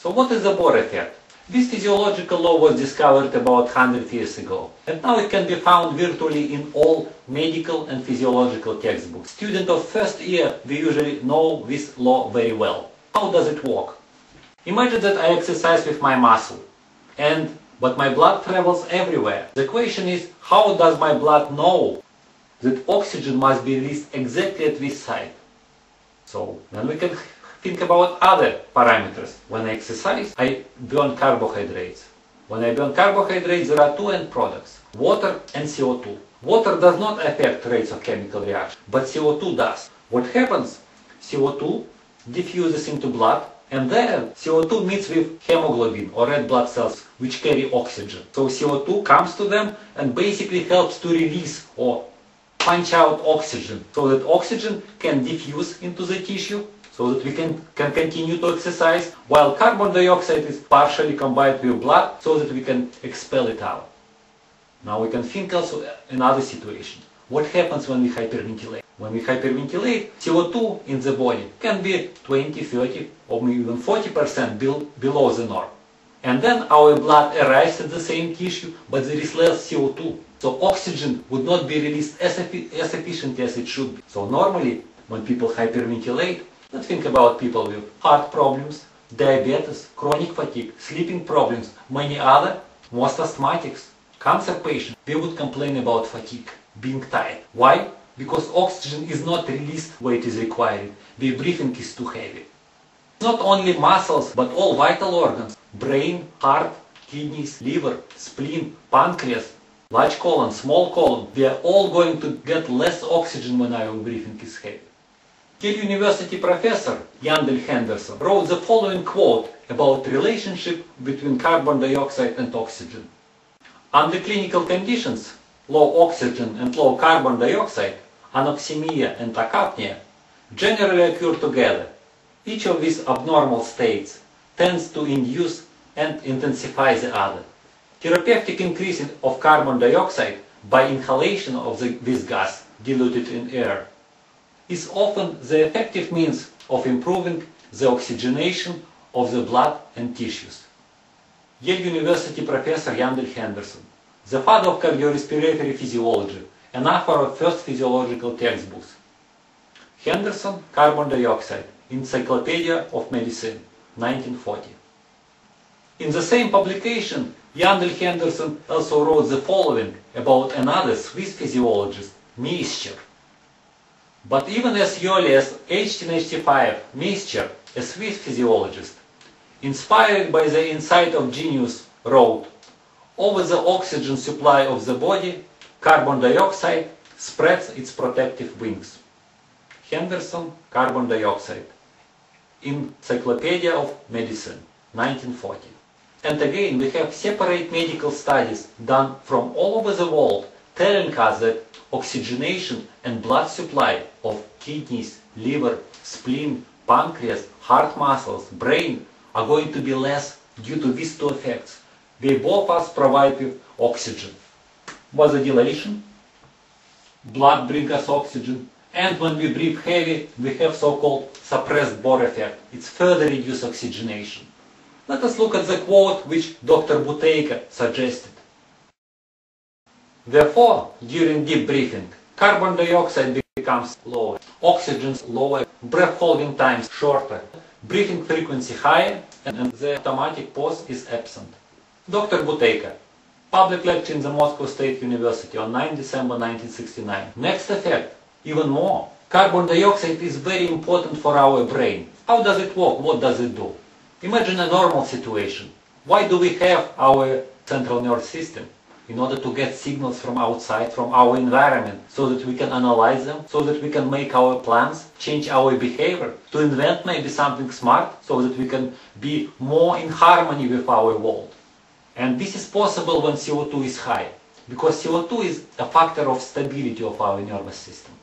So what is the Bohr effect? This physiological law was discovered about 100 years ago, and now it can be found virtually in all medical and physiological textbooks. Students of first year, they usually know this law very well. How does it work? Imagine that I exercise with my muscle, but my blood travels everywhere. The question is, how does my blood know that oxygen must be released exactly at this site? So then we can think about other parameters. When I exercise, I burn carbohydrates. When I burn carbohydrates, there are two end products, water and CO2. Water does not affect rates of chemical reaction, but CO2 does. What happens? CO2 diffuses into blood, and there CO2 meets with hemoglobin or red blood cells which carry oxygen. So CO2 comes to them and basically helps to release or punch out oxygen, so that oxygen can diffuse into the tissue, so that we can continue to exercise, while carbon dioxide is partially combined with blood, so that we can expel it out. Now we can think also another situation. What happens when we hyperventilate? When we hyperventilate, CO2 in the body can be 20, 30 or even 40% below the norm. And then our blood arrives at the same tissue, but there is less CO2. So oxygen would not be released as efficiently as it should be. So normally, when people hyperventilate, let's think about people with heart problems, diabetes, chronic fatigue, sleeping problems, many other, most asthmatics, cancer patients, they would complain about fatigue, being tired. Why? Because oxygen is not released where it is required. Their breathing is too heavy. Not only muscles, but all vital organs, brain, heart, kidneys, liver, spleen, pancreas, large colon, small colon, they are all going to get less oxygen when our breathing is heavy. Yale University professor Yandel Henderson wrote the following quote about the relationship between carbon dioxide and oxygen. Under clinical conditions, low oxygen and low carbon dioxide, anoxemia and acapnea, generally occur together. Each of these abnormal states tends to induce and intensify the other. Therapeutic increase of carbon dioxide by inhalation of this gas diluted in air is often the effective means of improving the oxygenation of the blood and tissues. Yale University professor Yandel Henderson, the father of cardiorespiratory physiology and author of first physiological textbooks. Henderson, Carbon Dioxide, Encyclopedia of Medicine, 1940. In the same publication, Yandel Henderson also wrote the following about another Swiss physiologist, Miescher. But even as early as 1885, Miescher, a Swiss physiologist, inspired by the insight of genius, wrote, "Over the oxygen supply of the body, carbon dioxide spreads its protective wings." Henderson, Carbon Dioxide, Encyclopedia of Medicine, 1940. And again, we have separate medical studies done from all over the world telling us that oxygenation and blood supply of kidneys, liver, spleen, pancreas, heart muscles, brain are going to be less due to these two effects. They both us provide with oxygen. Vasodilation, blood brings us oxygen, and when we breathe heavy, we have so-called suppressed Bohr effect. It's further reduced oxygenation. Let us look at the quote which Dr. Buteyko suggested. Therefore, during deep breathing, carbon dioxide becomes lower, oxygen lower, breath holding time shorter, breathing frequency higher, and the automatic pause is absent. Dr. Buteyko, public lecture in the Moscow State University on 9 December 1969. Next effect, even more. Carbon dioxide is very important for our brain. How does it work? What does it do? Imagine a normal situation. Why do we have our central nervous system? In order to get signals from outside, from our environment, so that we can analyze them, so that we can make our plans, change our behavior, to invent maybe something smart, so that we can be more in harmony with our world. And this is possible when CO2 is high, because CO2 is a factor of stability of our nervous system.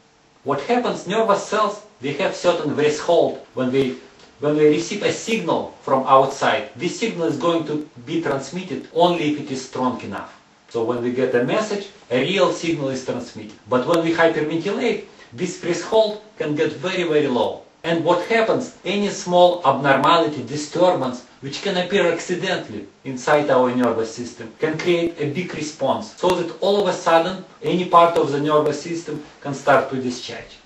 What happens, nervous cells, they have certain threshold when they receive a signal from outside. This signal is going to be transmitted only if it is strong enough. So when we get a message, a real signal is transmitted. But when we hyperventilate, this threshold can get very, very low. And what happens, any small abnormality, disturbance which can appear accidentally inside our nervous system, can create a big response, so that all of a sudden any part of the nervous system can start to discharge.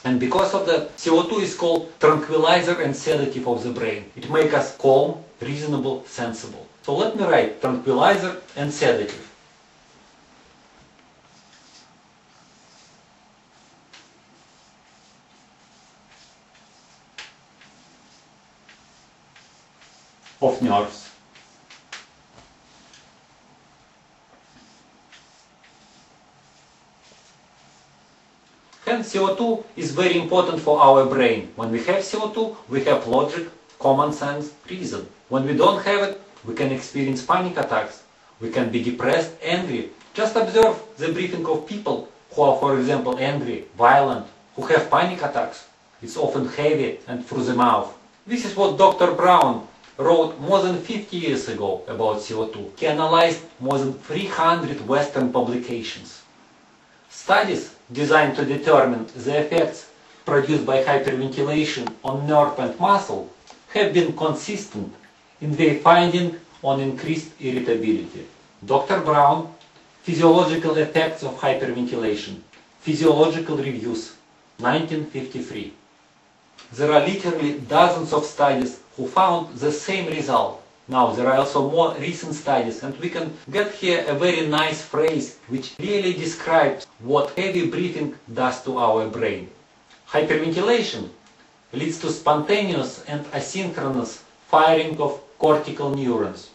And because of that, CO2 is called tranquilizer and sedative of the brain. It makes us calm, reasonable, sensible. So let me write tranquilizer and sedative. Of nerves. Hence, CO2 is very important for our brain. When we have CO2, we have logic, common sense, reason. When we don't have it, we can experience panic attacks. We can be depressed, angry. Just observe the briefing of people who are, for example, angry, violent, who have panic attacks. It's often heavy and through the mouth. This is what Dr. Brown wrote more than 50 years ago about CO2. He analyzed more than 300 Western publications. Studies designed to determine the effects produced by hyperventilation on nerve and muscle have been consistent in their finding on increased irritability. Dr. Brown, Physiological Effects of Hyperventilation, Physiological Reviews, 1953. There are literally dozens of studies who found the same result. Now there are also more recent studies, and we can get here a very nice phrase which really describes what heavy breathing does to our brain. Hyperventilation leads to spontaneous and asynchronous firing of cortical neurons.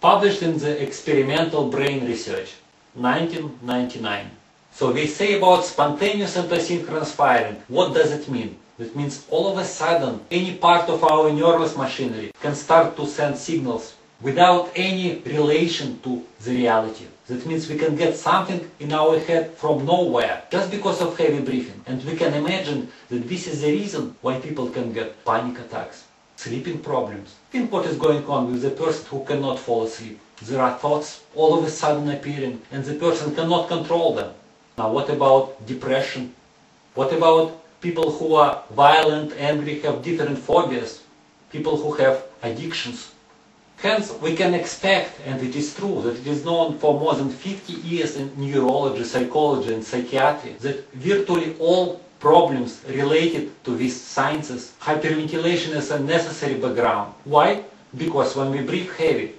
Published in the Experimental Brain Research, 1999. So we say about spontaneous and asynchronous firing. What does it mean? That means all of a sudden any part of our nervous machinery can start to send signals without any relation to the reality. That means we can get something in our head from nowhere just because of heavy breathing. And we can imagine that this is the reason why people can get panic attacks, sleeping problems. Think what is going on with the person who cannot fall asleep. There are thoughts all of a sudden appearing and the person cannot control them. Now what about depression? What about people who are violent, angry, have different phobias? People who have addictions? Hence, we can expect, and it is true, that it is known for more than 50 years in neurology, psychology and psychiatry, that virtually all problems related to these sciences, hyperventilation is a necessary background. Why? Because when we breathe heavy,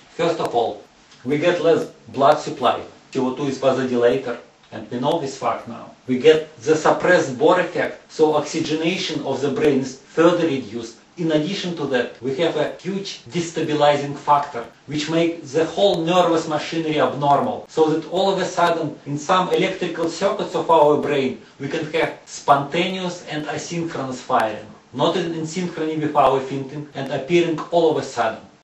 first of all, we get less blood supply. CO2 is vasodilator, and we know this fact now. We get the suppressed Bohr effect, so oxygenation of the brain is further reduced. In addition to that, we have a huge destabilizing factor, which makes the whole nervous machinery abnormal, so that all of a sudden, in some electrical circuits of our brain, we can have spontaneous and asynchronous firing, not in synchrony with our thinking and appearing all of a sudden.